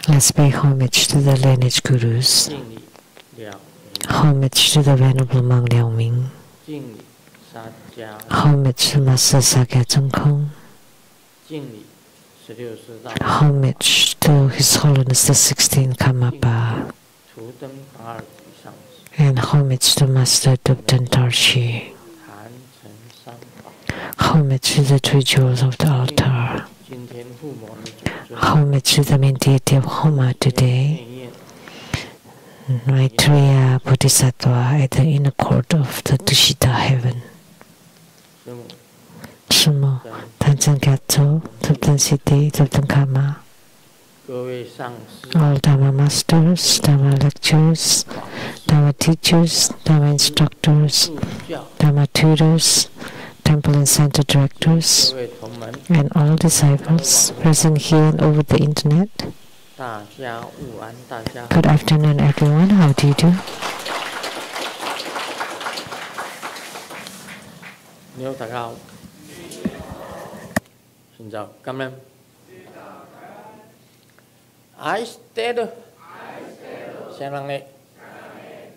Let's pay homage to the lineage gurus. Homage to the Venerable monk Liao Ming. Homage to Master Sakya Tsongkhong. Homage to His Holiness the 16th Karmapa. And homage to Master Dubden Tarshi. Homage to the three jewels of the altar. Homage to the main deity of Homa today. Maitreya Bodhisattva at the inner court of the Tushita heaven. Sumo, Tanzan Gatso, Dubden City, Dubden Karma. All Dharma masters, Dharma lecturers, Dharma teachers, Dharma instructors, Dharma tutors, temple and center directors, and all disciples present here and over the internet. Good afternoon, everyone. How do you do? I stayed Shanghai,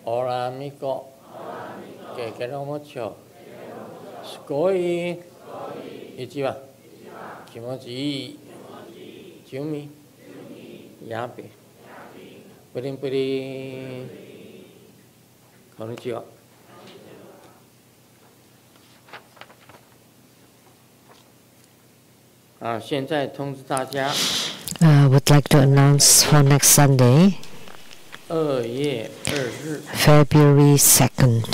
Oramico, Kekeromocho, Skoi, Ichiwa, Kimochi, Jumi, Yapi, Puri, Konnichiwa. Would like to announce for next Sunday, February 2nd.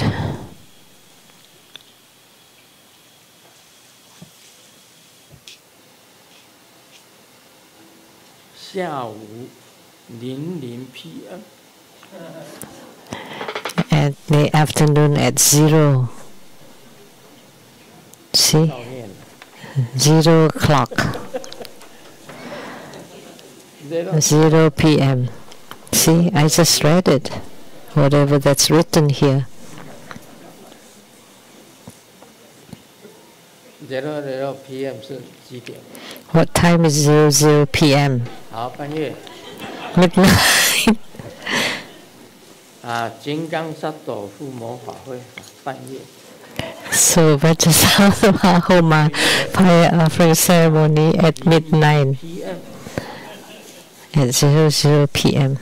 At the afternoon at 0. See? 0 o'clock. 0 p.m. See, I just read it. Whatever that's written here. 00 p.m. 是几点? What time is 00 p.m.? 好，半夜。Midnight. 金刚萨埵附魔法会半夜。So Vajrasattva Homa fire offering ceremony at midnight. At 00 p.m.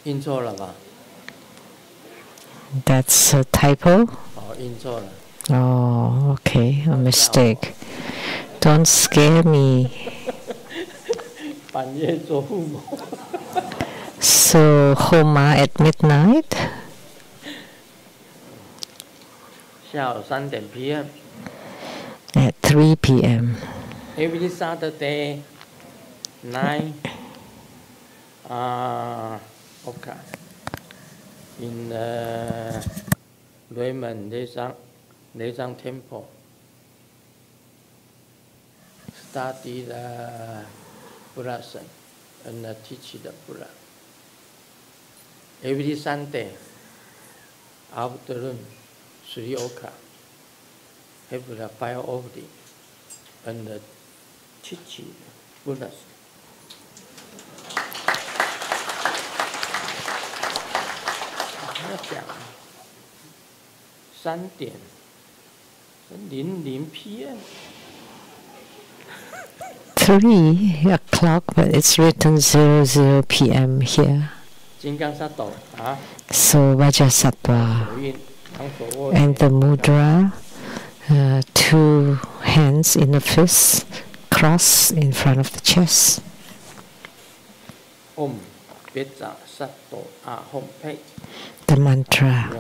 印错了吧? That's a typo? 印错了。 Oh, okay, a mistake. Don't scare me. 半夜做附魔。 So Homa at midnight? 下午3点 p.m. At 3 p.m. Every Saturday night, okay, in Raymond Lezang Temple, study the Buddha and teach the Buddha. Every Sunday afternoon, 3 o'clock, have the fire offering and teach Buddha. 3点00 p.m. 3 o'clock, but it's written 00 p.m. here. 金刚萨埵 So Vajrasattva and the mudra, 2 hands in a fist, cross in front of the chest. Om Petra Sato Ahom Pe. The mantra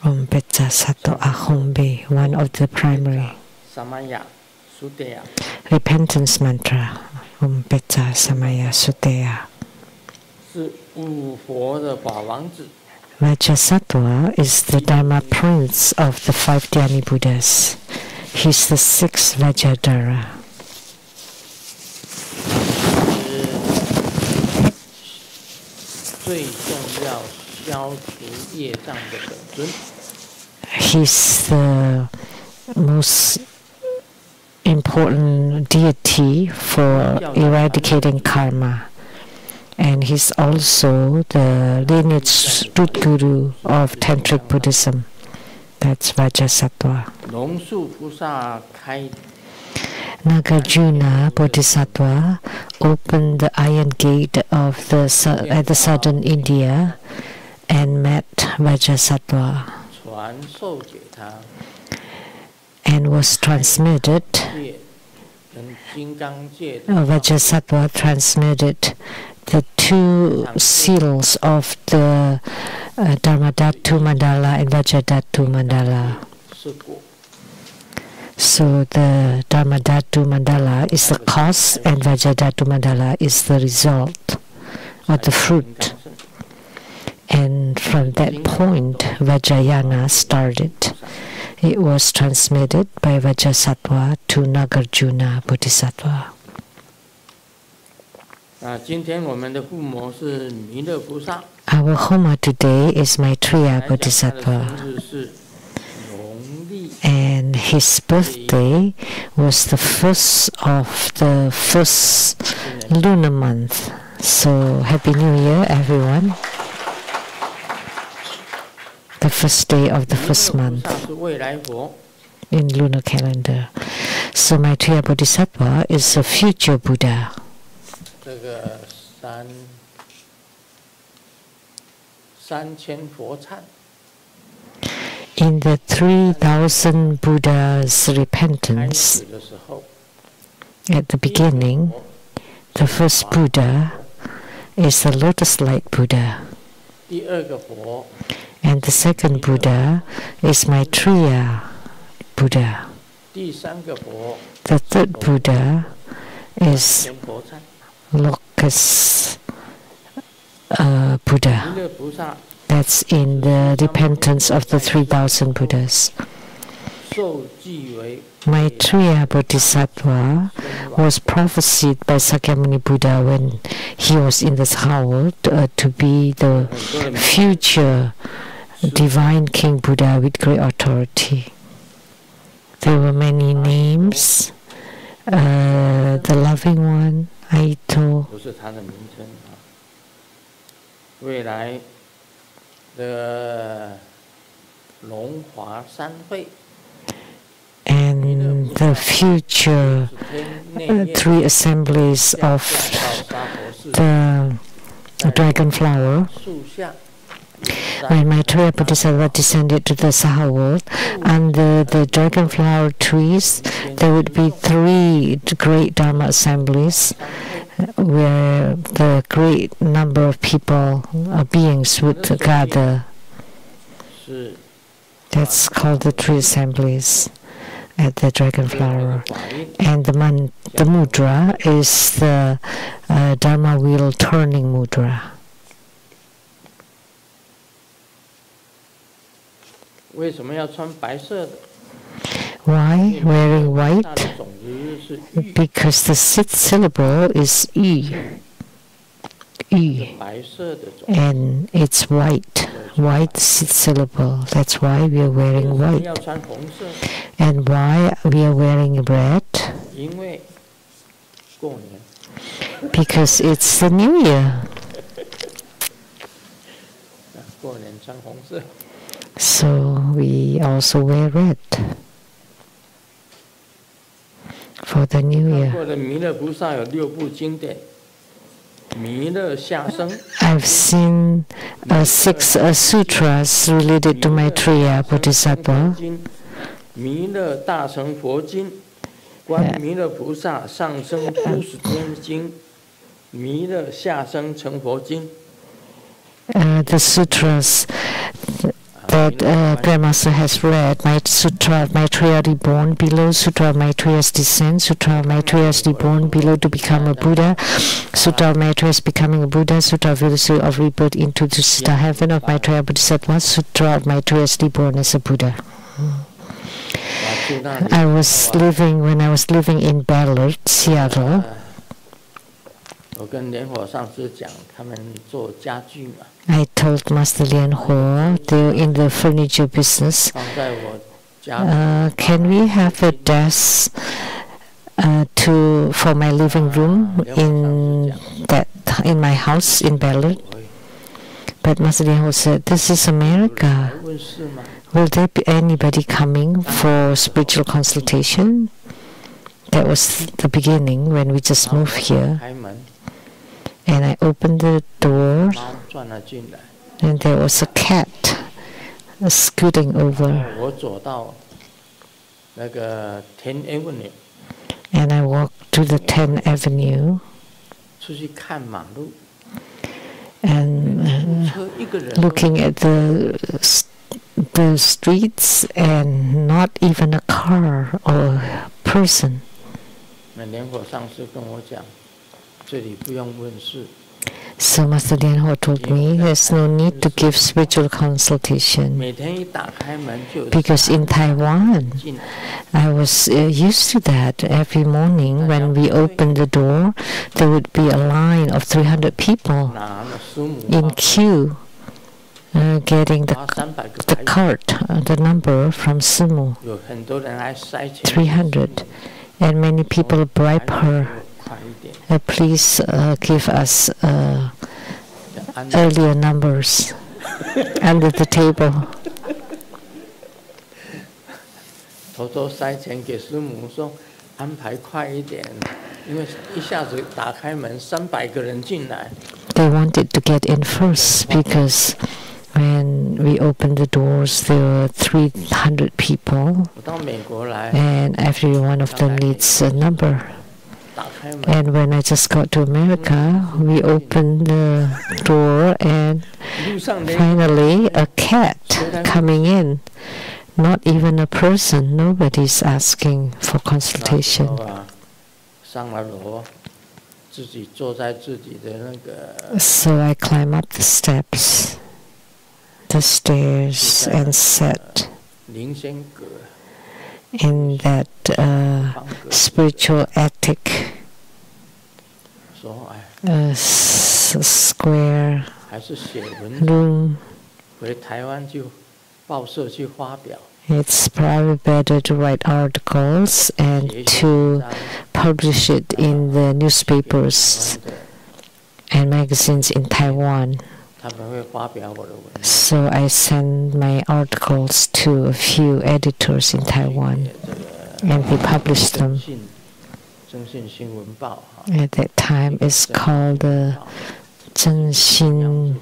Om Petra Sato Ahom Be, one of the primary Samaya Suteya. repentance mantra. Om Petra Samaya Suteya. 是五佛的法王子。 Vajrasattva is the Dharma prince of the 5 Dhyani Buddhas. He's the 6th Vajradhara. 最重要消除业障的本尊。 He's the most important deity for eradicating karma. And he's also the lineage root guru of Tantric Buddhism. That's Vajrasattva. Nagarjuna Bodhisattva opened the iron gate of at the southern India and met Vajrasattva and was transmitted. Vajrasattva transmitted the two seals of the Dharmadhatu Mandala and Vajradhatu Mandala. So the Dharmadhatu Mandala is the cause and Vajradhatu Mandala is the result or the fruit. And from that point, Vajrayana started. It was transmitted by Vajrasattva to Nagarjuna Bodhisattva. Our Homa today is Maitreya Bodhisattva. And his birthday was the first of the first lunar month. So Happy New Year, everyone. The first day of the first month in lunar calendar. So Maitreya Bodhisattva is a future Buddha. In the 3,000 Buddhas' repentance, at the beginning, the first Buddha is the lotus-like Buddha. And the second Buddha is Maitreya Buddha. The third Buddha is Lotus Buddha. That's in the repentance of the 3,000 Buddhas. Maitreya Bodhisattva was prophesied by Sakyamuni Buddha when he was in this world to be the future divine King Buddha with great authority. There were many names. The loving one, Aito. And the future three assemblies of the dragon flower. When Maitreya Bodhisattva descended to the Saha world, under the dragon flower trees, there would be three great Dharma assemblies where the great number of people, beings would gather. That's called the three assemblies at the dragon flower. And the mudra is the Dharma wheel turning mudra. Why wearing white? Because the sixth syllable is yi. And it's white. White sixth syllable. That's why we are wearing white. And why we are wearing red? Because it's the New Year. So we also wear red for the New Year. I've seen 6 sutras related to Maitreya Bodhisattva. The sutras that Grandmaster has read, Sutra of Maitreya Reborn below, Sutra of Maitreya's Descent, Sutra of Maitreya's Reborn below to become a Buddha, Sutra of Maitreya's Becoming a Buddha, Sutra of Illusory of Rebirth into the Siddha Heaven of Maitreya Bodhisattva, Sutra of Maitreya's Reborn as a Buddha. When I was living in Ballard, Seattle, I told Master Lian Ho, they're in the furniture business, can we have a desk for my living room in my house in Bellot. But Master Lianho said, "This is America. Will there be anybody coming for spiritual consultation?" That was the beginning when we just moved here. And I opened the door, and there was a cat scooting over. And I walked to the 10th Avenue and looking at the streets and not even a car or a person. So Master Lianho told me there's no need to give spiritual consultation because in Taiwan I was used to that. Every morning when we opened the door, there would be a line of 300 people in queue getting the card, the number from Sumu, 300, and many people bribe her. Please give us earlier numbers under the table. They wanted to get in first because when we opened the doors, there were 300 people, and every one of them needs a number. And when I just got to America, we opened the door and finally a cat coming in. Not even a person. Nobody's asking for consultation. So I climb up the steps, the stairs, and sat in that spiritual attic, square room. It's probably better to write articles and to publish it in the newspapers and magazines in Taiwan. So I send my articles to a few editors in Taiwan, and they publish them. At that time, it's called the Zhengxin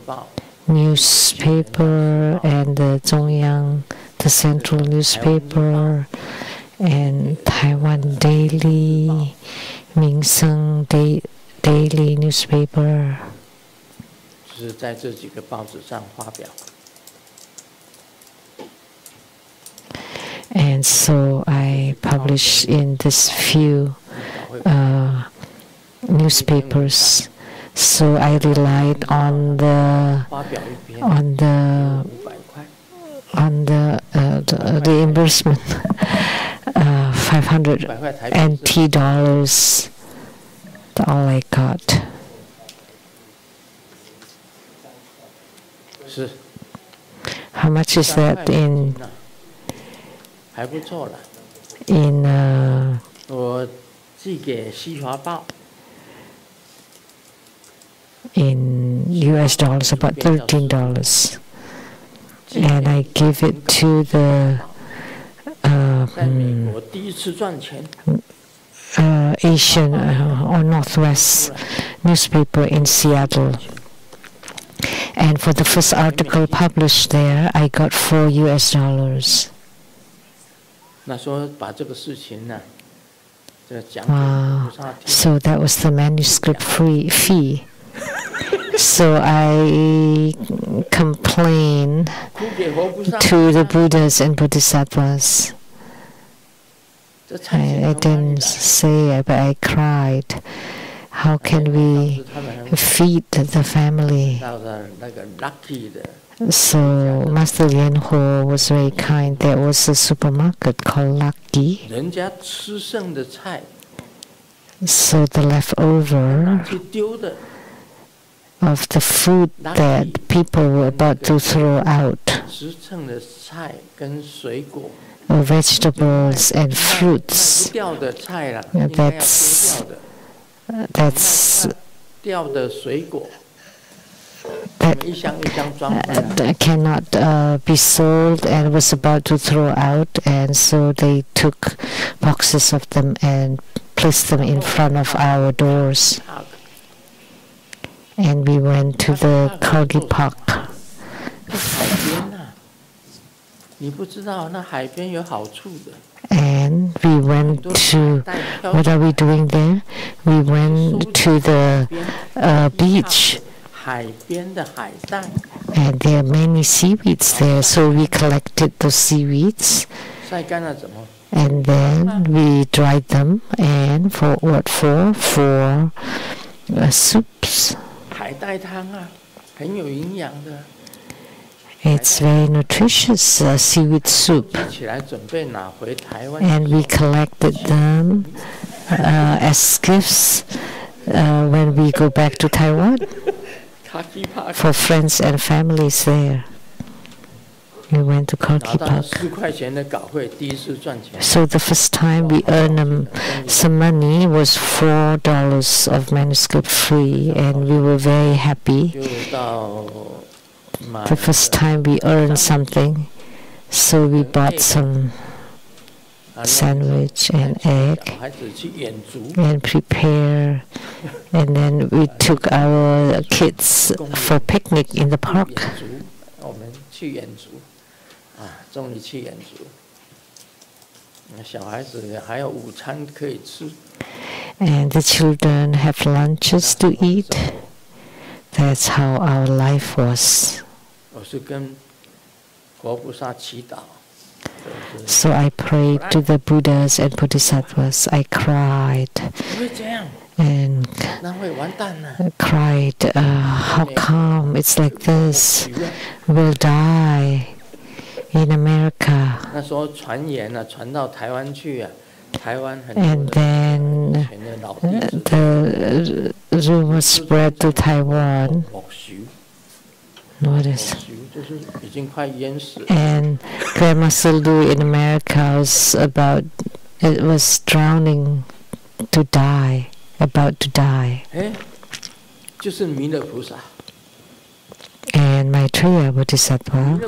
newspaper and the Zhongyang, the central newspaper, and Taiwan Daily, Mingseng Daily newspaper. And so I published in this few newspapers. So I relied on the reimbursement, 500 NT dollars. All I got. How much is that in US dollars? About $13. And I give it to the Asian or Northwest newspaper in Seattle. And for the first article published there, I got $4 US. Wow. So that was the manuscript fee. So I complained to the Buddhas and Bodhisattvas. I didn't say it, but I cried. How can we feed the family? So Master Lianho was very kind. There was a supermarket called Lucky. So the leftover of the food that people were about to throw out, vegetables and fruits. That cannot be sold and was about to throw out, and so they took boxes of them and placed them in front of our doors. And we went to the Kargi Park. And we went to, what are we doing there? We went to the beach. And there are many seaweeds there, so we collected those seaweeds. And then we dried them, and for what for? For soups. It's very nutritious seaweed soup. And we collected them as gifts when we go back to Taiwan for friends and families there. We went to Kargi Park. So the first time we earned some money was $4 of manuscript free, and we were very happy. The first time we earned something, so we bought some sandwich and egg and prepare, and then we took our kids for picnic in the park. And the children have lunches to eat. That's how our life was. So I prayed to the Buddhas and Bodhisattvas. I cried and cried, how come it's like this? We'll die in America. And then the rumor spread to Taiwan. What is? And Grandma Sildu in America was drowning to die, about to die. And Maitreya Bodhisattva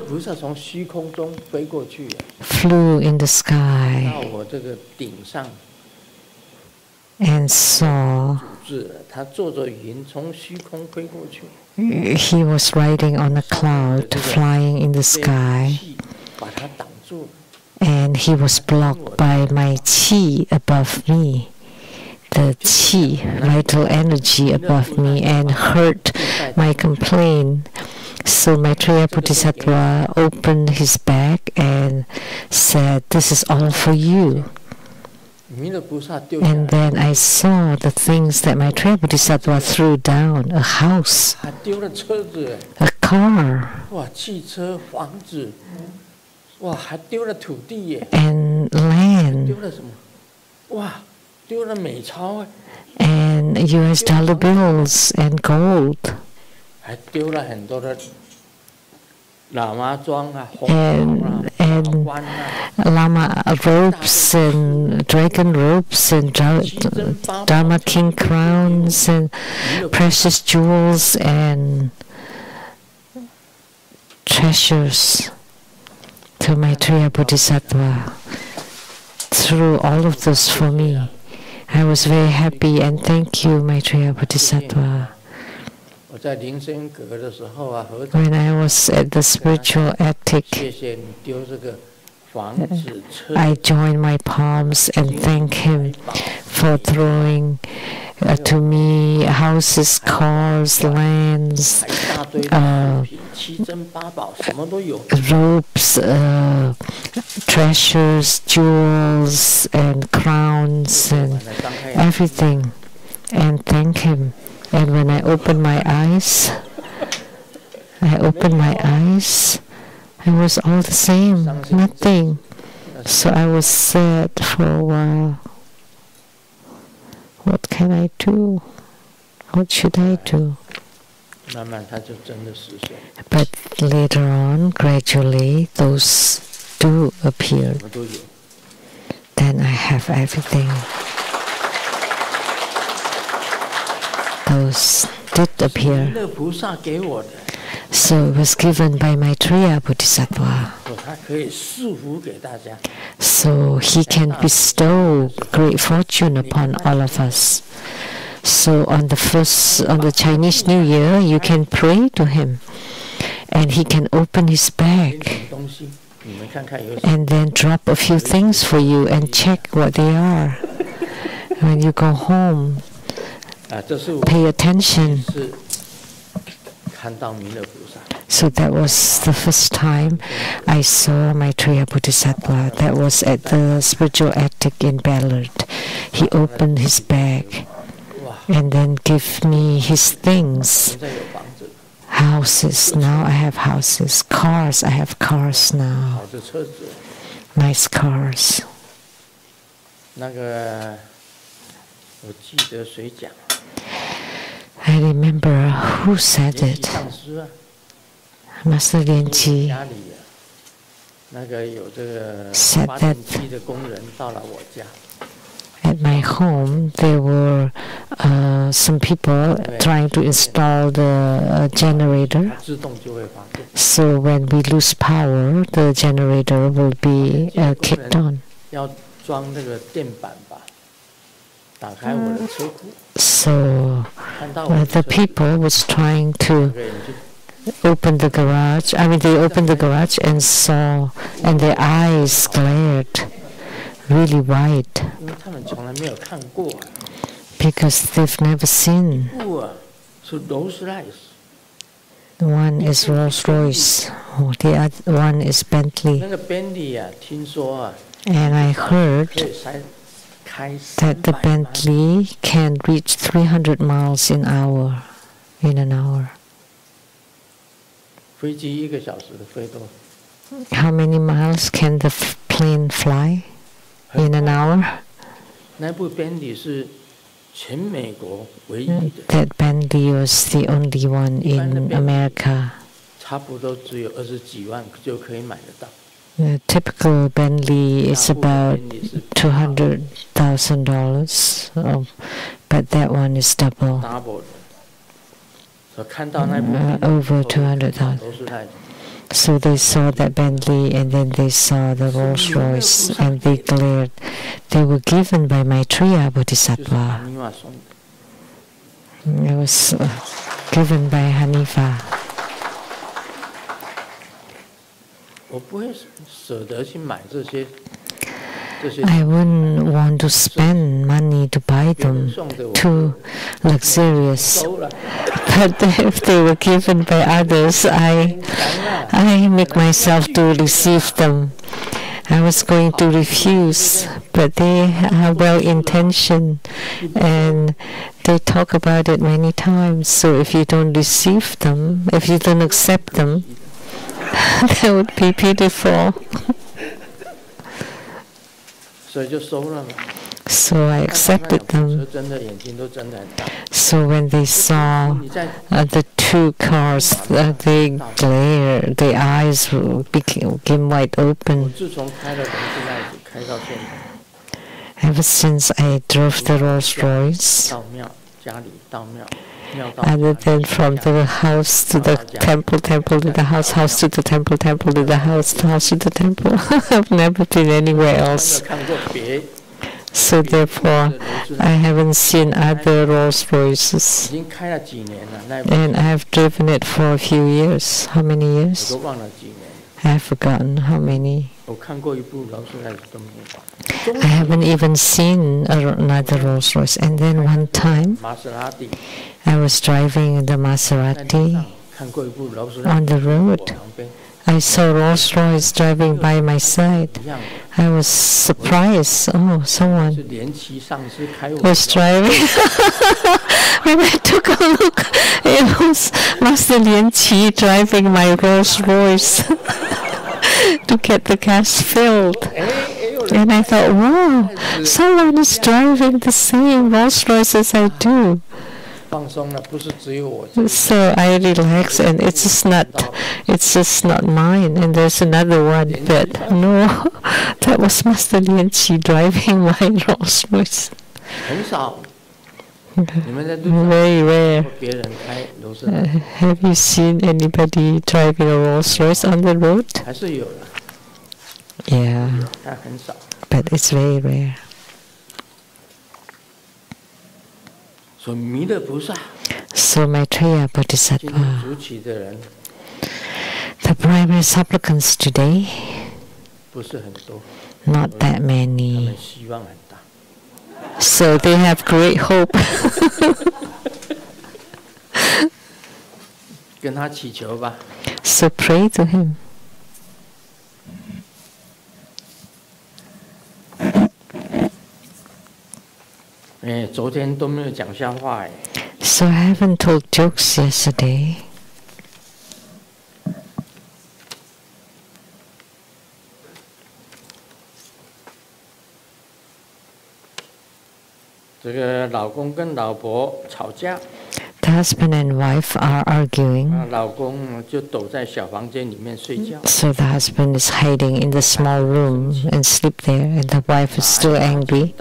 flew in the sky and saw. He was riding on a cloud, flying in the sky, and he was blocked by my chi above me, the chi, vital energy above me, and heard my complaint. So Maitreya Bodhisattva opened his bag and said, "This is all for you." And then I saw the things that Maitreya Bodhisattva threw down: a house, a car, and land, and US dollar bills and gold. And Lama robes and dragon robes and Dharma king crowns and precious jewels and treasures to Maitreya Bodhisattva through all of those for me. I was very happy, and thank you, Maitreya Bodhisattva. When I was at the spiritual attic, I joined my palms and thanked him for throwing to me houses, cars, lands, robes, treasures, jewels, and crowns, and everything, and thank him. And when I opened my eyes, it was all the same, nothing. So I was sad for a while. What can I do? What should I do? But later on, gradually, those do appear. Then I have everything. Those did appear. So it was given by Maitreya Bodhisattva. So he can bestow great fortune upon all of us. So on the Chinese New Year, you can pray to him, and he can open his bag and then drop a few things for you and check what they are. When you go home, pay attention. So that was the first time I saw Maitreya Bodhisattva. That was at the spiritual attic in Ballard. He opened his bag and then gave me his things. Houses, now I have houses. Cars, I have cars now. Nice cars. I remember who said it. Master Lien Chi said that at my home there were some people trying to install the generator. So when we lose power, the generator will be kicked on. So the people was trying to open the garage. I mean, they opened the garage and saw, and their eyes glared really wide because they've never seen. One is Rolls Royce, the other one is Bentley. And I heard that the Bentley can reach 300 miles in an hour. How many miles can the plane fly in an hour? That Bentley was the only one in America. The typical Bentley is about $200,000, but that one is double, over 200,000. So they saw that Bentley, and then they saw the Rolls Royce, and they glared. They were given by Maitreya Bodhisattva. It was given by Hanifa. I wouldn't want to spend money to buy them, too luxurious. But if they were given by others, I make myself to receive them. I was going to refuse, but they are well-intentioned and they talk about it many times. So if you don't receive them, if you don't accept them, that would be beautiful. So I accepted them. So when they saw the two cars, they glared, their eyes became wide open. Ever since I drove the Rolls Royce, other than from the house to the temple, temple to the house, house to the temple, temple to the house, house to the temple, I've never been anywhere else. So therefore, I haven't seen other Rolls Royces. And I've driven it for a few years. How many years? I've forgotten how many. I haven't even seen another Rolls Royce. And then one time, I was driving the Maserati on the road. I saw Rolls Royce driving by my side. I was surprised. Oh, someone was driving. When I took a look, it was Master Lien Chi driving my Rolls Royce to get the gas filled. And I thought, wow, someone is driving the same Rolls Royce as I do. So I relax, and it's just not mine. And there's another one that no, that was Master Lianqi driving my Rolls Royce. Very rare. Have you seen anybody driving a Rolls Royce on the road? Yeah, but it's very rare. So Maitreya Bodhisattva, the primary supplicants today, not that many. So they have great hope. So pray to him. So I haven't told jokes yesterday. The husband and wife are arguing. So the husband is hiding in the small room and sleep there, and the wife is still angry.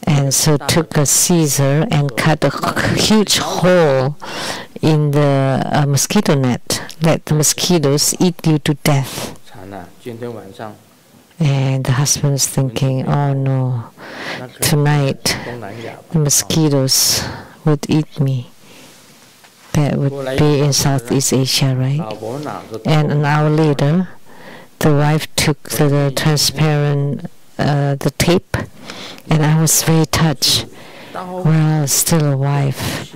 And so took a scissor and cut a huge hole in the mosquito net. Let the mosquitoes eat you to death. And the husband is thinking, oh no, tonight the mosquitoes would eat me. That would be in Southeast Asia, right? And an hour later, the wife took the transparent, the tape, and I was very touched. Well, still a wife.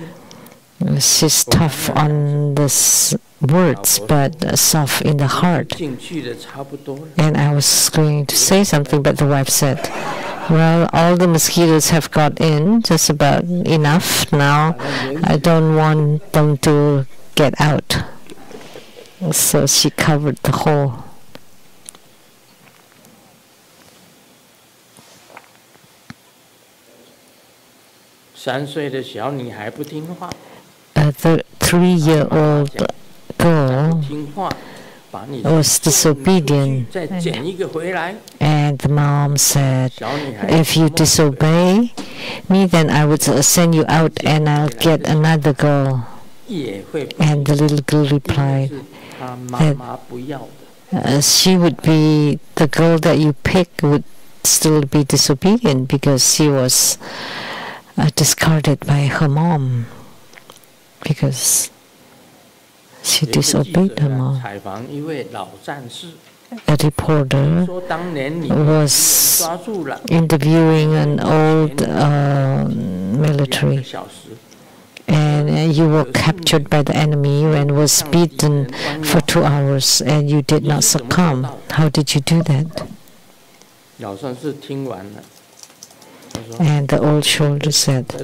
She's tough on the words, but soft in the heart. And I was going to say something, but the wife said, well, all the mosquitoes have got in, just about enough now. I don't want them to get out. So she covered the hole. The 3-year-old girl was disobedient, and the mom said, if you disobey me, then I would send you out and I'll get another girl. And the little girl replied that she would be, the girl that you pick would still be disobedient because she was discarded by her mom, because she disobeyed her mom. A reporter was interviewing an old military, and you were captured by the enemy and was beaten for 2 hours, and you did not succumb. How did you do that? And the old soldier said,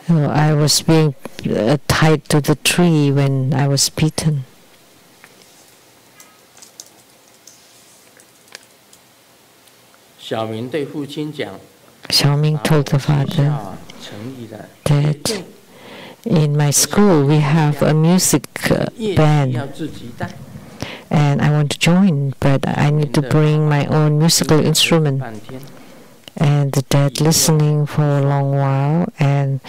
oh, I was being tied to the tree when I was beaten. Xiaoming told the father that in my school we have a music band, and I want to join, but I need to bring my own musical instrument. And the dad listening for a long while and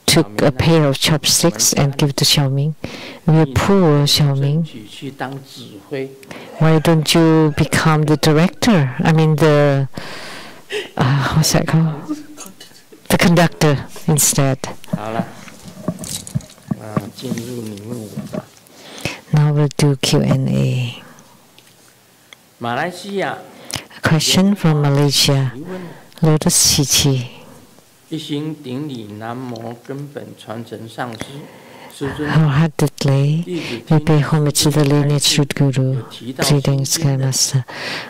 took a pair of chopsticks and gave to Xiaoming. We're poor, Xiaoming. Why don't you become the director? I mean the, what's that called? The conductor instead. Now we'll do Q&A. A question from Malaysia. Lotus Chichi. Wholeheartedly, we pay homage to the lineage root guru. Greetings, Sky Master.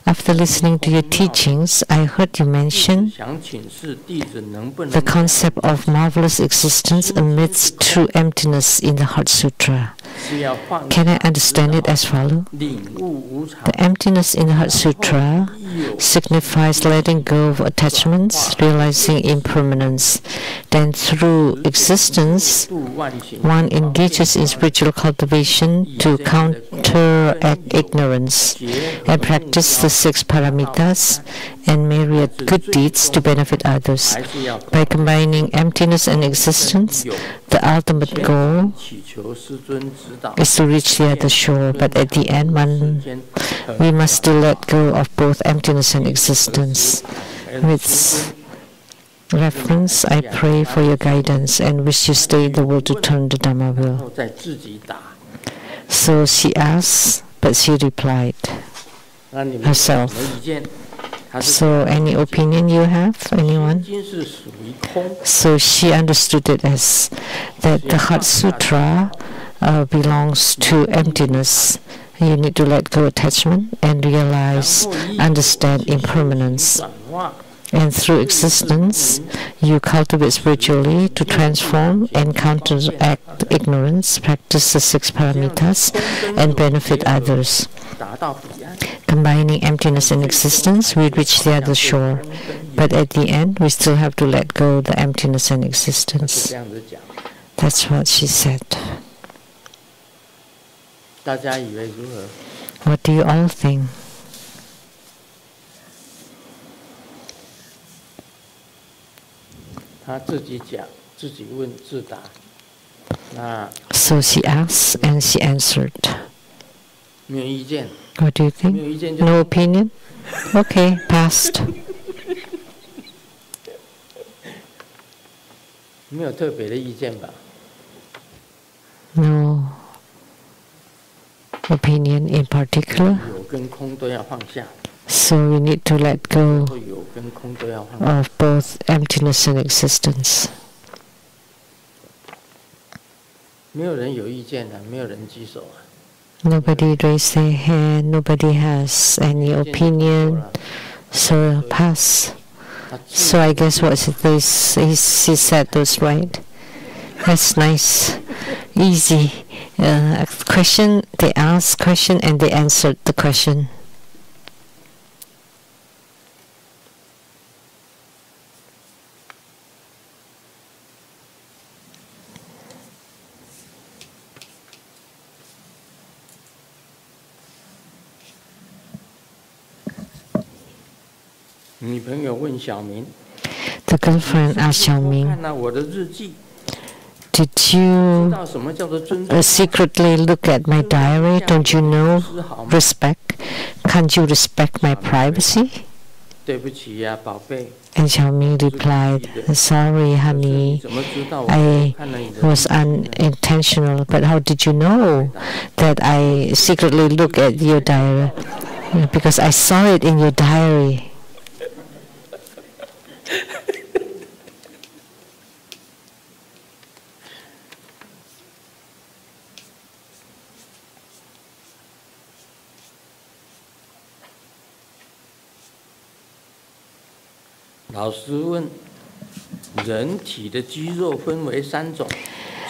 After listening to your teachings, I heard you mention the concept of marvelous existence amidst true emptiness in the Heart Sutra. Can I understand it as follows? The emptiness in the Heart Sutra signifies letting go of attachments, realizing impermanence. Then through existence, one engages in spiritual cultivation to counteract ignorance and practice the 6 paramitas and myriad good deeds to benefit others. By combining emptiness and existence, the ultimate goal is to reach the other shore, but at the end, we must still let go of both emptiness and existence. With reference, I pray for your guidance and wish you stay in the world to turn the Dhamma wheel. So she asked, but she replied herself. So any opinion you have, anyone? So she understood it as that the Heart Sutra belongs to emptiness. You need to let go attachment and realize, understand impermanence. And through existence, you cultivate spiritually to transform and counteract ignorance, practice the 6 paramitas, and benefit others. Combining emptiness and existence, we reach the other shore. But at the end, we still have to let go the emptiness and existence. That's what she said. What do you all think? So she asked and she answered. What do you think? No opinion? Okay, passed. No opinion in particular. So we need to let go of both emptiness and existence. Nobody raised their hand, nobody has any opinion, so pass. So I guess what she said was right. That's nice, easy. Question, they asked question and they answered the question. The girlfriend asked Xiaoming, did you secretly look at my diary? Don't you know respect? Can't you respect my privacy? And Xiaoming replied, sorry, honey, I was unintentional, but how did you know that I secretly look at your diary? Because I saw it in your diary.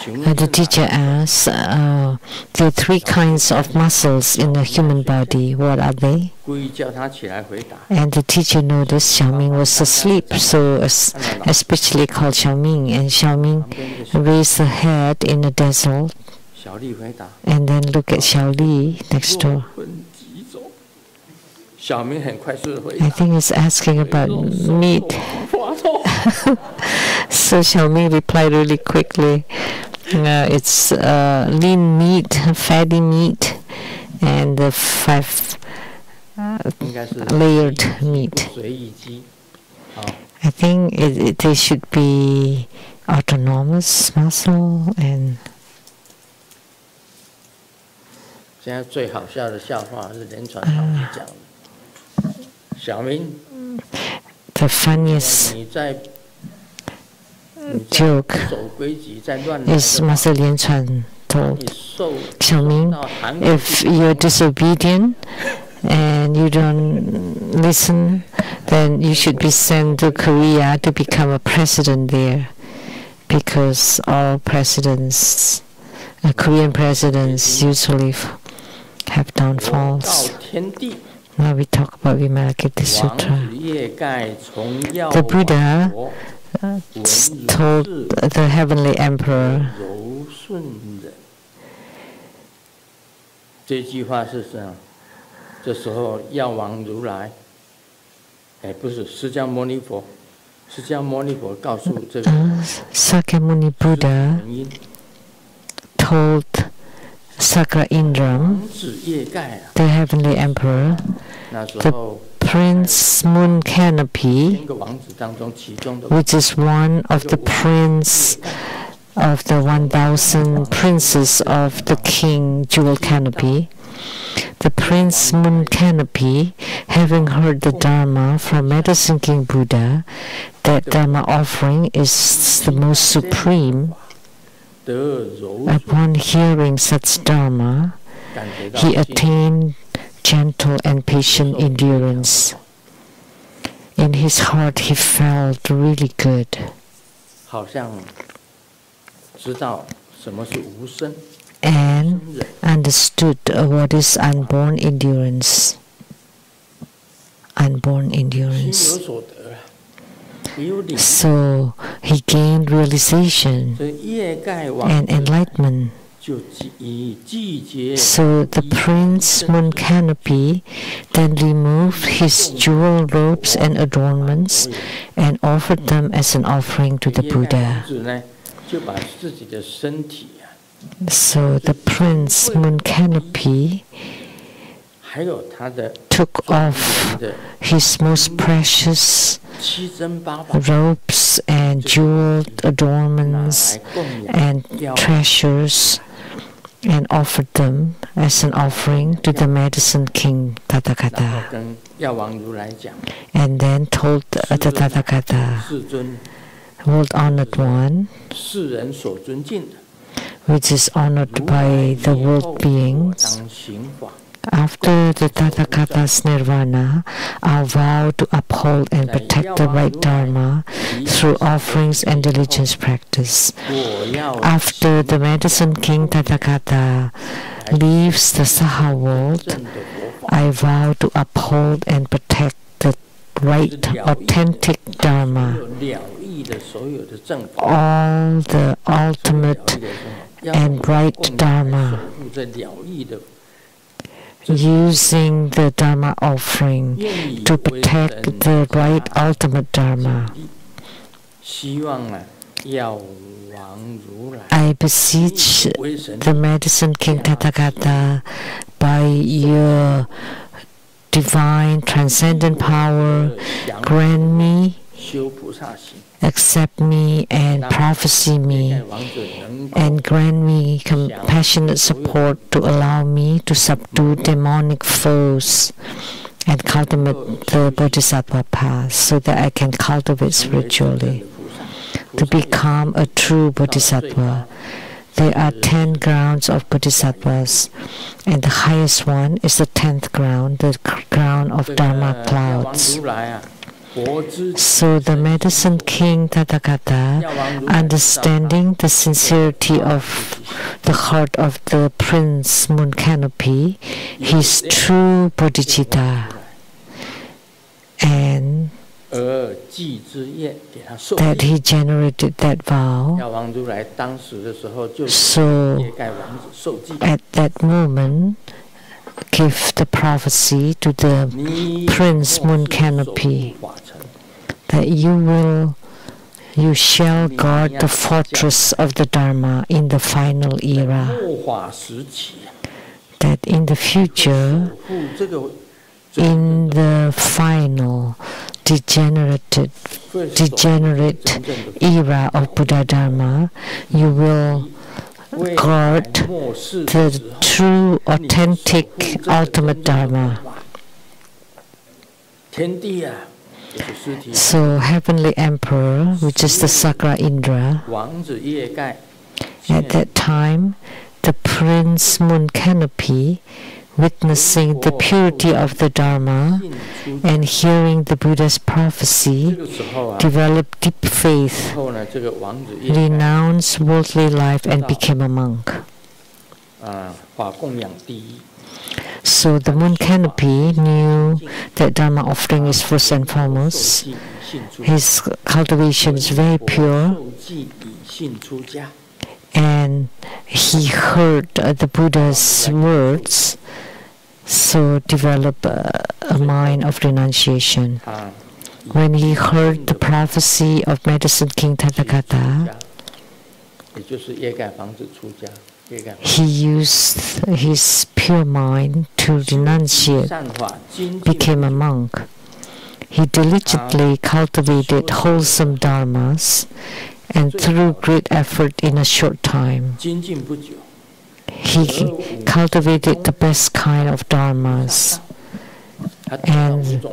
The teacher asks, there are 3 kinds of muscles in the human body. What are they? And the teacher noticed Xiaoming was asleep, so especially called Xiaoming. And Xiaoming raised her head in a dazzle and then looked at Xiaoli next door. I think it's asking about meat. So Xiaoming replied really quickly. It's lean meat, fatty meat, and the 5 layered meat. I think they should be autonomous muscle and. The funniest joke is Master Lian Chuan told Xiaoming, if you're disobedient and you don't listen, then you should be sent to Korea to become a president there, because all presidents Korean presidents usually have downfalls. Now we talk about Vimalakirti Sutra. The Buddha told the heavenly emperor, 这句话是什么？这时候药王如来，不是释迦牟尼佛，释迦牟尼佛告诉这个 Sakyamuni Buddha told Sakra Indram, the heavenly emperor, the Prince Moon Canopy, which is one of the prince of the 1,000 princes of the king jewel canopy, the Prince Moon Canopy, having heard the Dharma from Medicine King Buddha, that Dharma offering is the most supreme. Upon hearing such Dharma, he attained gentle and patient endurance. In his heart, he felt really good. And understood what is unborn endurance. Unborn endurance. So he gained realization and enlightenment. So the Prince Moon Canopy then removed his jewel robes and adornments and offered them as an offering to the Buddha. So the Prince Moon Canopy took off his most precious robes and jeweled adornments and treasures and offered them as an offering to the Medicine King Tathagata. And then told the Tathagata, World Honored One, which is honored by the world beings, after the Tathagata's nirvana, I vow to uphold and protect the right Dharma through offerings and diligence practice. After the Medicine King Tathagata leaves the Saha world, I vow to uphold and protect the right, authentic Dharma, all the ultimate and right Dharma, using the Dharma offering to protect the right ultimate Dharma. I beseech the Medicine King Tathagata, by your divine transcendent power, grant me, accept me and prophesy me, and grant me compassionate support to allow me to subdue demonic foes and cultivate the Bodhisattva path so that I can cultivate spiritually to become a true Bodhisattva. There are 10 grounds of Bodhisattvas, and the highest one is the 10th ground, the ground of Dharma clouds. So the Medicine King Tathagata, understanding the sincerity of the heart of the Prince Moon Canopy, his true bodhicitta, and that he generated that vow. So at that moment, give the prophecy to the Prince Moon Canopy that you shall guard the fortress of the Dharma in the final era. That in the future, in the final degenerate era of Buddha Dharma, you will guard the true, authentic, ultimate Dharma. So Heavenly Emperor, which is the Sakra Indra, at that time, the Prince Moon Canopy, witnessing the purity of the Dharma and hearing the Buddha's prophecy, developed deep faith, renounced worldly life, and became a monk. So the moon canopy knew that Dharma offering is first and foremost. His cultivation is very pure. And he heard the Buddha's words, so developed a mind of renunciation. When he heard the prophecy of Medicine King Tathagata, he used his pure mind to renunciate, became a monk. He diligently cultivated wholesome dharmas, and through great effort in a short time, he cultivated the best kind of dharmas. And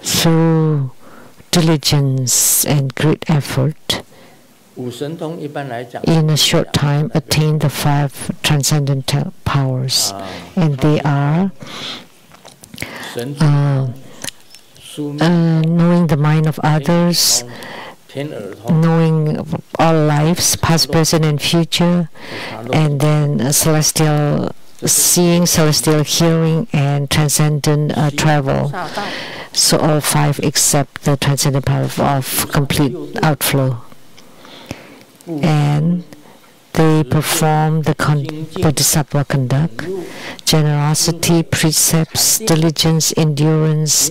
through diligence and great effort, in a short time attained the 5 transcendental powers. And they are knowing the mind of others, knowing all lives, past, present, and future, and then celestial seeing, celestial hearing, and transcendent travel. So all 5 except the transcendent power of complete outflow. And they perform the bodhisattva conduct: generosity, precepts, diligence, endurance,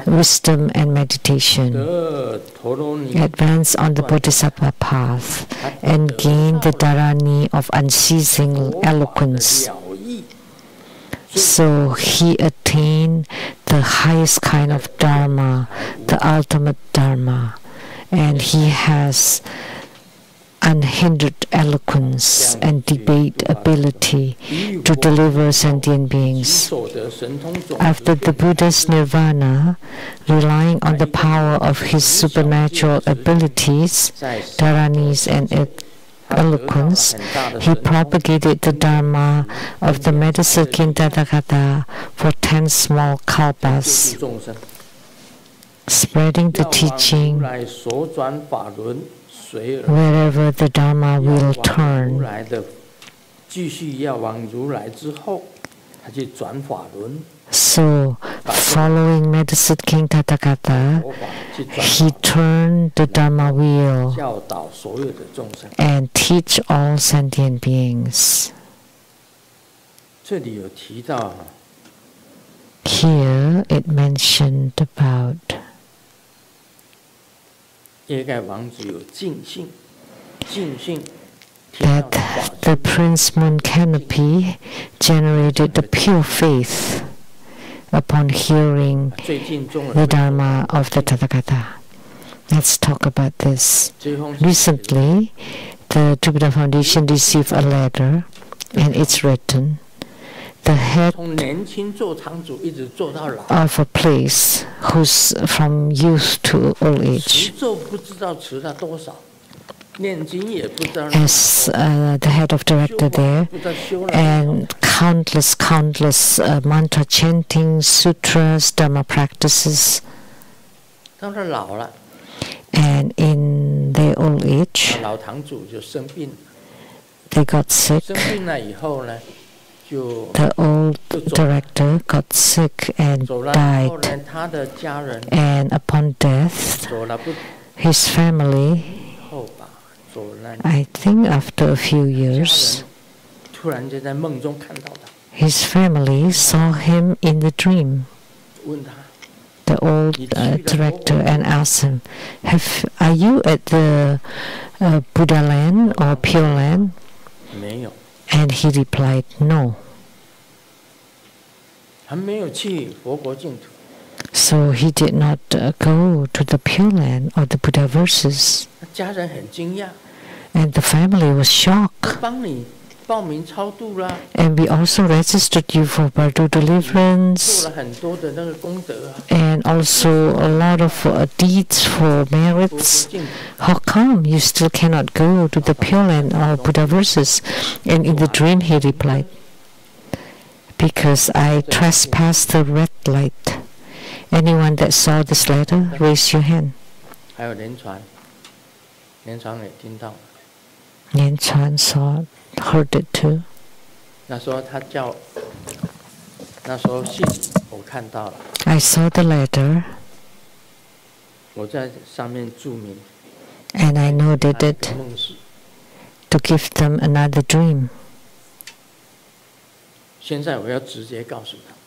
wisdom, and meditation. Advance on the bodhisattva path and gain the dharani of unceasing eloquence. So he attained the highest kind of dharma, the ultimate dharma, and he has unhindered eloquence and debate ability to deliver sentient beings. After the Buddha's nirvana, relying on the power of his supernatural abilities, dharanis, and eloquence, he propagated the Dharma of the Medicine King Tathagata for 10 small kalpas, spreading the teaching wherever the Dharma will turn. So, following Medicine King Tathagata, he turned the Dharma wheel and teach all sentient beings. Here it mentioned about that the Prince Moon Canopy generated the pure faith upon hearing the Dharma of the Tathagata. Let's talk about this. Recently, the Buddha Foundation received a letter, and it's written, the head of a place who's from youth to old age, as the head of director there, and countless mantra chanting, sutras, dharma practices. And in their old age, they got sick. The old director got sick and died. And upon death, his family, I think after a few years, his family saw him in the dream, the old director, and asked him, are you at the Buddha land or Pure Land? And he replied, no. So he did not go to the Pure Land or the Buddha verses. And the family was shocked. And we also registered you for Bardo deliverance, and also a lot of deeds for merits. How come you still cannot go to the Pure Land or Buddha verses? And in the dream he replied, because I trespassed the red light. Anyone that saw this letter, raise your hand. Nian Chuan saw, heard it too. I saw the letter, and I noted it to give them another dream.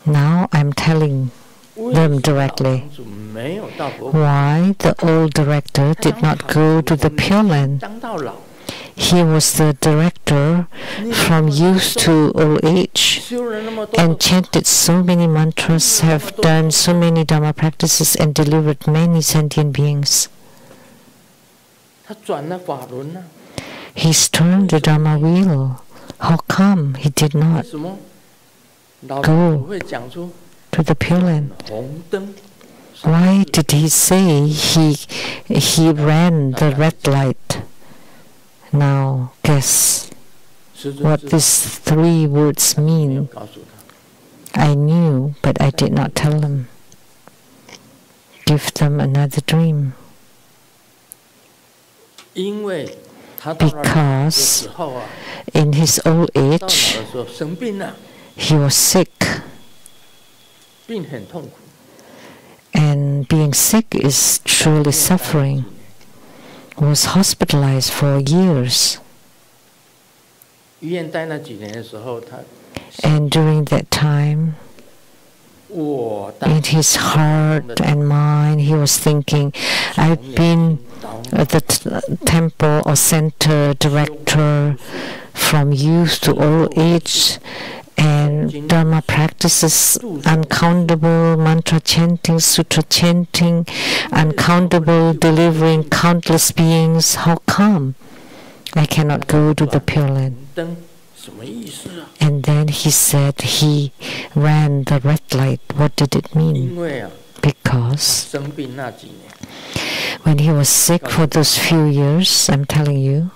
Now I'm telling them directly why the old director did not go to the Pure Land. He was the director from youth to old age and chanted so many mantras, have done so many Dharma practices and delivered many sentient beings. He's turned the Dharma wheel. How come he did not go to the Pure Land? Why did he say he ran the red light? Now guess what these 3 words mean. I knew, but I did not tell them. Give them another dream. Because in his old age, he was sick. And being sick is truly suffering. Was hospitalized for years. And during that time, in his heart and mind, he was thinking, I've been the temple or center director from youth to old age, and Dharma practices uncountable, mantra chanting, sutra chanting, uncountable, delivering countless beings. How come I cannot go to the Pure Land? And then he said he ran the red light. What did it mean? Because when he was sick for those few years, I'm telling you,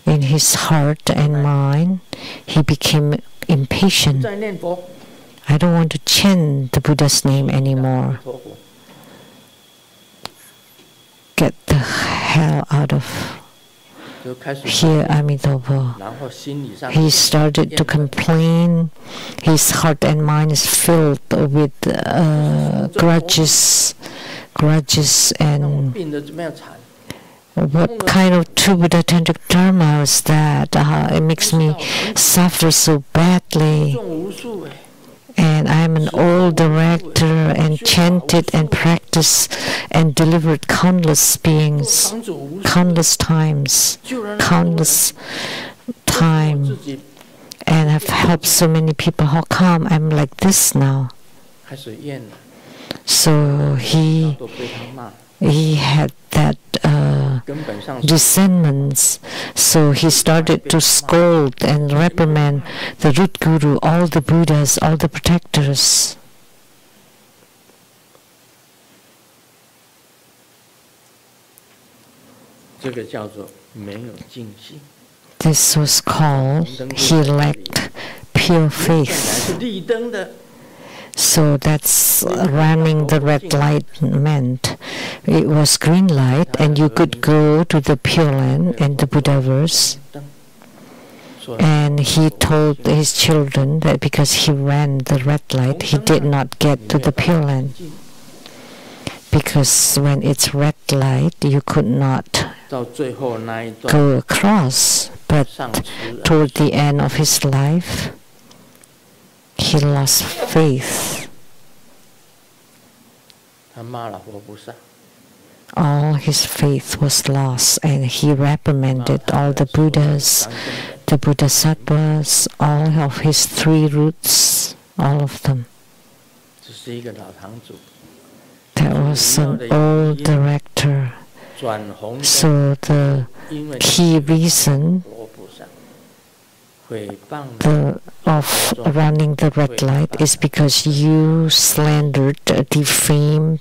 in his heart and mind, he became impatient. I don't want to chant the Buddha's name anymore. Get the hell out of here, Amitabha. He started to complain. His heart and mind is filled with grudges and what kind of true Buddha Tantric Dharma is that? It makes me suffer so badly. And I'm an old director and chanted and practiced and delivered countless beings, countless times, and have helped so many people. How come I'm like this now? So he had that resentments. So he started to scold and reprimand the root guru, all the Buddhas, all the protectors. This was called he lacked pure faith. So that's running the red light meant. It was green light and you could go to the Pure Land and the Buddhaverse. And he told his children that because he ran the red light, he did not get to the Pure Land. Because when it's red light, you could not go across. But toward the end of his life, he lost faith. All his faith was lost, and he reprimanded all the Buddhas, the Bodhisattvas, all of his 3 roots, all of them. That was an old director. So the key reason of running the red light is because you slandered, defamed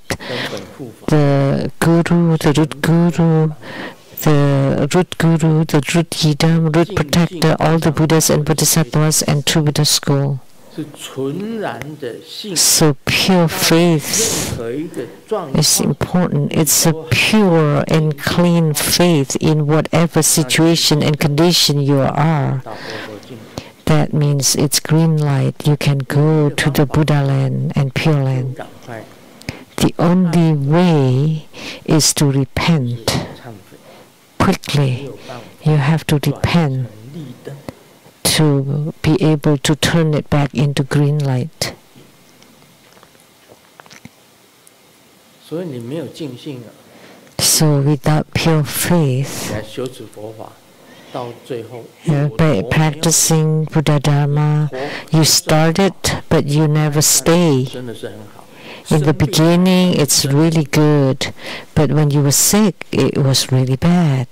the guru, the root guru, the root yidam, root protector, all the Buddhas and Bodhisattvas and true Buddha school. So pure faith is important. It's a pure and clean faith in whatever situation and condition you are. That means it's green light. You can go to the Buddha land and Pure Land. The only way is to repent quickly. You have to repent to be able to turn it back into green light. So without pure faith, by practicing Buddha Dharma, you started, but you never stay. In the beginning, it's really good, but when you were sick, it was really bad.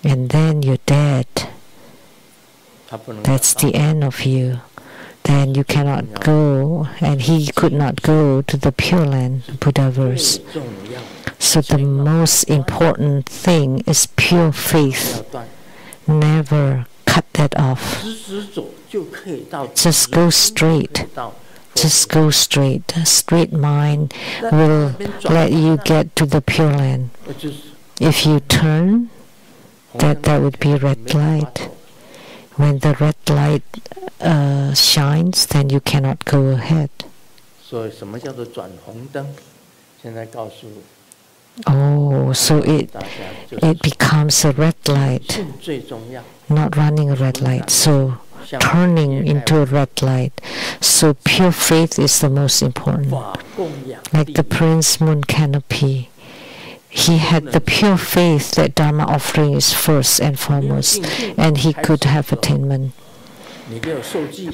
And then you're dead. That's the end of you. Then you cannot go, and he could not go to the Pure Land, Buddha verse. So the most important thing is pure faith. Never cut that off. Just go straight. Just go straight. A straight mind will let you get to the Pure Land. If you turn, that would be red light. When the red light shines, then you cannot go ahead. Oh, so it becomes a red light, not running a red light. So turning into a red light. So pure faith is the most important. Like the Prince Moon Canopy. He had the pure faith that Dharma offering is first and foremost, and he could have attainment.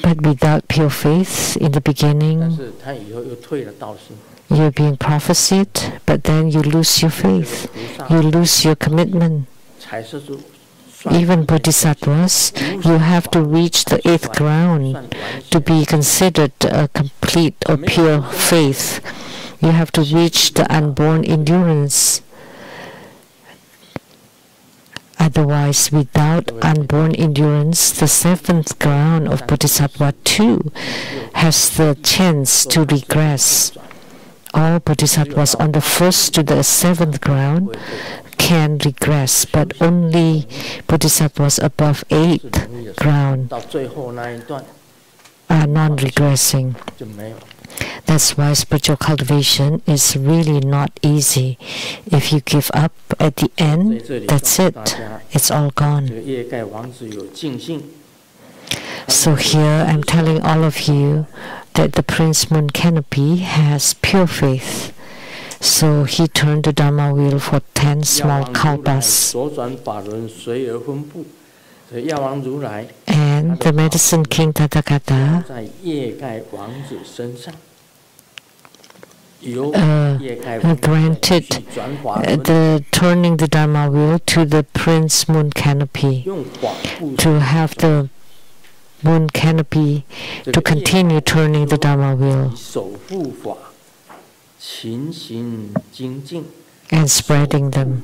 But without pure faith, in the beginning, you're being prophesied, but then you lose your faith. You lose your commitment. Even bodhisattvas, you have to reach the 8th ground to be considered a complete or pure faith. You have to reach the unborn endurance. Otherwise, without unborn endurance, the 7th ground of Bodhisattva too has the chance to regress. All bodhisattvas on the 1st to the 7th ground can regress, but only bodhisattvas above 8th ground are non-regressing. That's why spiritual cultivation is really not easy. If you give up at the end, that's it. It's all gone. So here I'm telling all of you that the Prince Moon Canopy has pure faith. So he turned the Dharma wheel for 10 small kalpas. And the Medicine King Tathagata granted the turning the Dharma wheel to the Prince Moon Canopy, to have the Moon Canopy to continue turning the Dharma wheel and spreading them.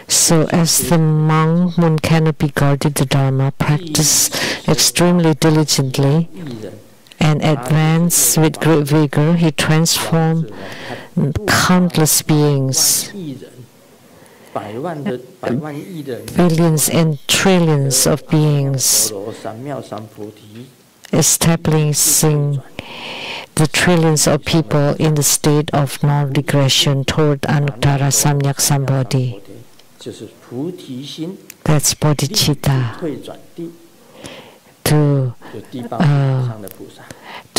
So as the monk Moon Canopy guarded the Dharma, practiced extremely diligently, and advanced with great vigor, he transformed countless beings, billions and trillions of beings, establishing the trillions of people in the state of non-regression toward Anuttara Samyak Sambodhi. That's bodhicitta. To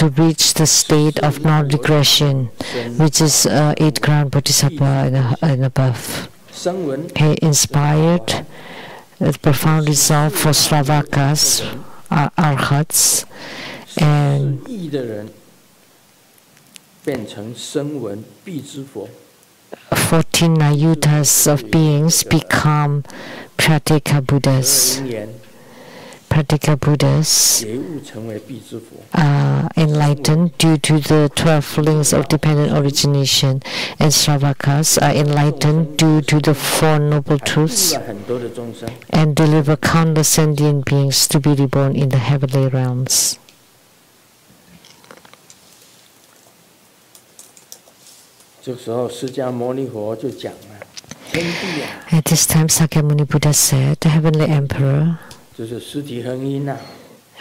reach the state of non-regression, which is 8th ground bodhisattva and above. He inspired a profound resolve for Sravakas, Arhats, and 14 Nayutas of beings become Prateka Buddhas. practical Buddhas are enlightened due to the 12 links of dependent origination, and Sravakas are enlightened due to the 4 noble truths, and deliver countless sentient beings to be reborn in the heavenly realms. At this time, Sakyamuni Buddha said, the heavenly emperor,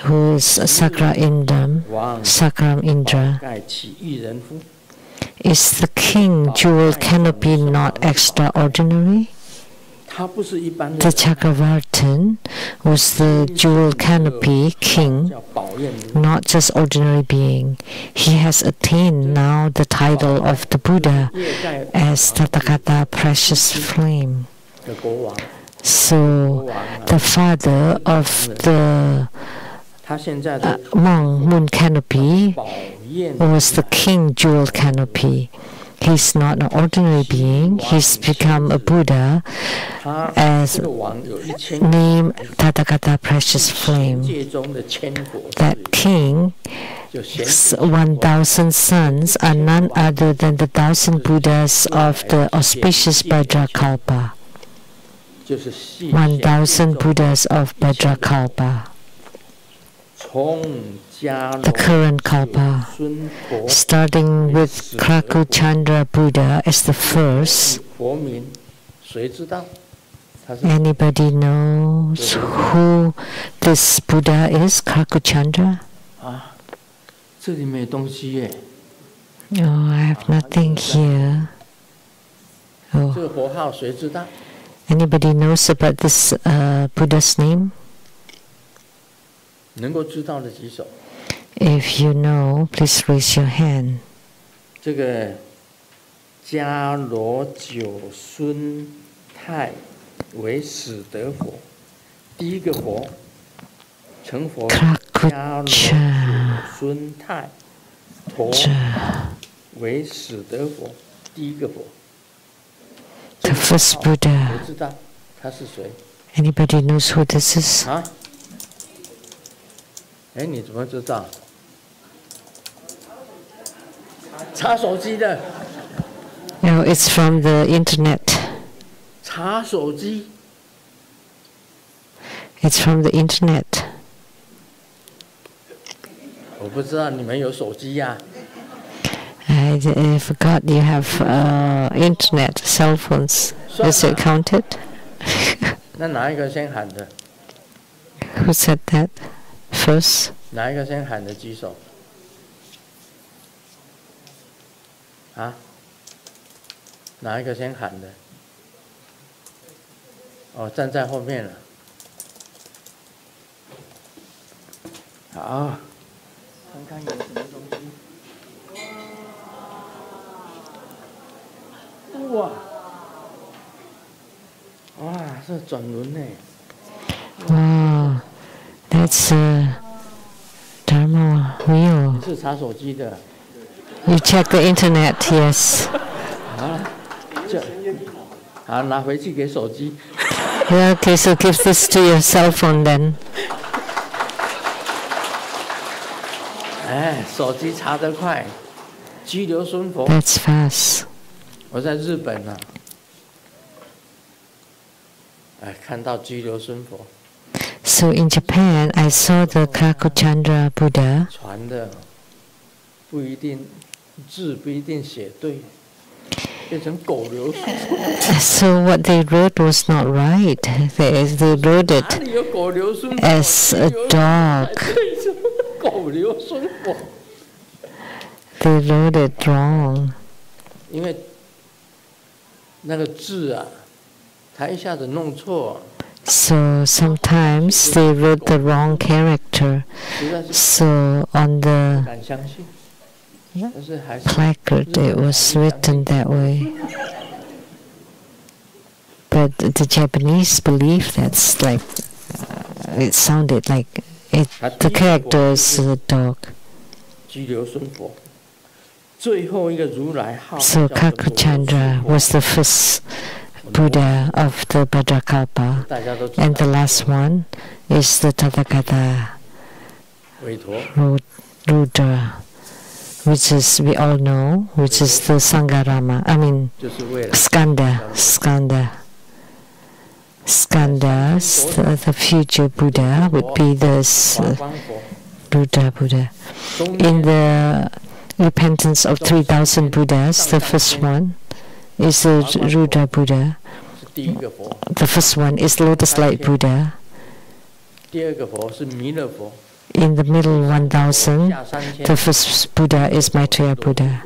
who is Sakra Sakram Indra, is the king jewel canopy not extraordinary? The Chakravartin was the jewel canopy king, not just ordinary being. He has attained now the title of the Buddha as Tathagata precious flame. So the father of the monk moon canopy was the king jewel canopy. He's not an ordinary being. He's become a Buddha as named Tathagata precious flame. That king, 1,000 sons are none other than the 1,000 Buddhas of the auspicious Bhadrakalpa. 1,000 Buddhas of Bhadrakalpa. The current Kalpa, starting with Krakuchandra Buddha as the first. Anybody knows who this Buddha is, Krakuchandra? Oh, I have nothing here. Oh. Anybody knows about this Buddha's name? If you know, please raise your hand. The first Buddha. Anybody knows who this is? 哎，你怎么知道？查手机的。No, it's from the internet. 查手机。It's from the internet. 我不知道你们有手机呀。I forgot you have internet, cell phones. Is it counted? 那哪一个先喊的 Who said that first? 哪一个先喊的举手？啊？哪一个先喊的？哦，站在后面了。好，看看有什么东西。哇！哇，这转轮呢。Wow, that's a Dharma wheel. 是查手机的。You check the internet, yes. 好，好，拿回去给手机。Yeah, okay, so give this to your cell phone then. 哎，手机查得快，拘留孙佛。That's fast. 我在日本呢，哎，看到拘留孙佛。So in Japan, I saw the Krakuchandra Buddha. 传的不一定字不一定写对，变成狗流孙。So what they wrote was not right. They wrote it 哪里有狗流孙佛 as a dog. 狗流孙佛。They wrote it wrong. 因为那个字啊，他一下子弄错。So sometimes they wrote the wrong character. So on the placard it was written that way. But the Japanese believe that's like, it sounded like it, the character is a dog. So Krakuchandra was the first Buddha of the Bhadrakalpa. And the last one is the Tathagata Rudra, which is, we all know, which is the Skanda. The future Buddha would be this Rudra Buddha. In the repentance of 3,000 Buddhas, the first one is the Rudra Buddha. The first one is Lotus-like Buddha. In the middle 1,000, the first Buddha is Maitreya Buddha.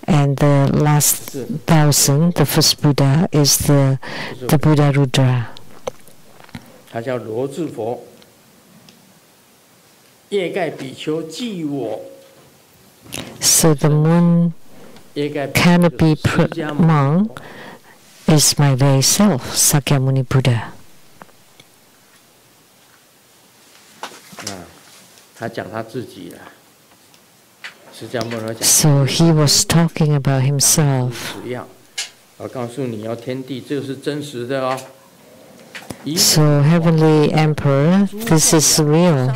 And the last 1,000, the first Buddha is the Buddha Rudra. So the moon canopy monk is my very self, Sakyamuni Buddha. So he was talking about himself. So Heavenly Emperor, this is real.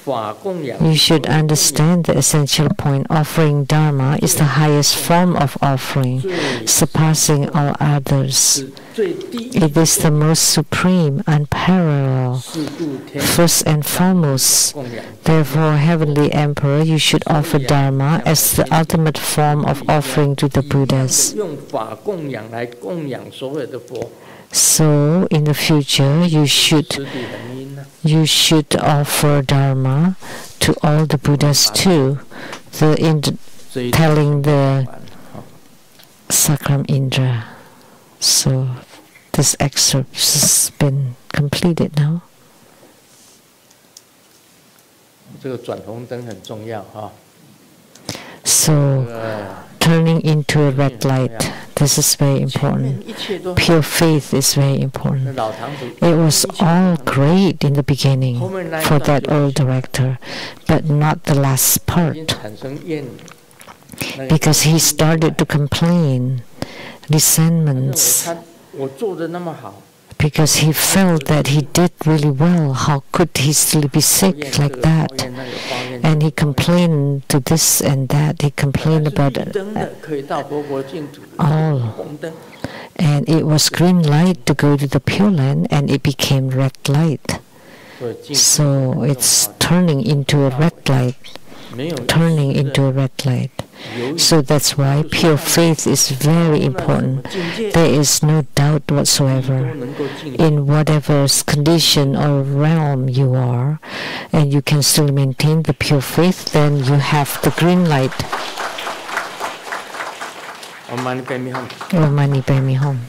You should understand the essential point. Offering Dharma is the highest form of offering, surpassing all others. It is the most supreme, unparalleled, first and foremost. Therefore, Heavenly Emperor, you should offer Dharma as the ultimate form of offering to the Buddhas. So, in the future, you should offer Dharma to all the Buddhas too. Telling the Sakram Indra. So, this excerpt has been completed now. So, turning into a red light, this is very important. Pure faith is very important. It was all great in the beginning for that old director, but not the last part. Because he started to complain, resentments, because he felt that he did really well. How could he still be sick like that? And he complained to this and that. He complained about all. And it was green light to go to the Pure Land, and it became red light. So it's turning into a red light. So that's why pure faith is very important. There is no doubt whatsoever. In whatever condition or realm you are, and you can still maintain the pure faith, then you have the green light. Om Mani Padme Hum.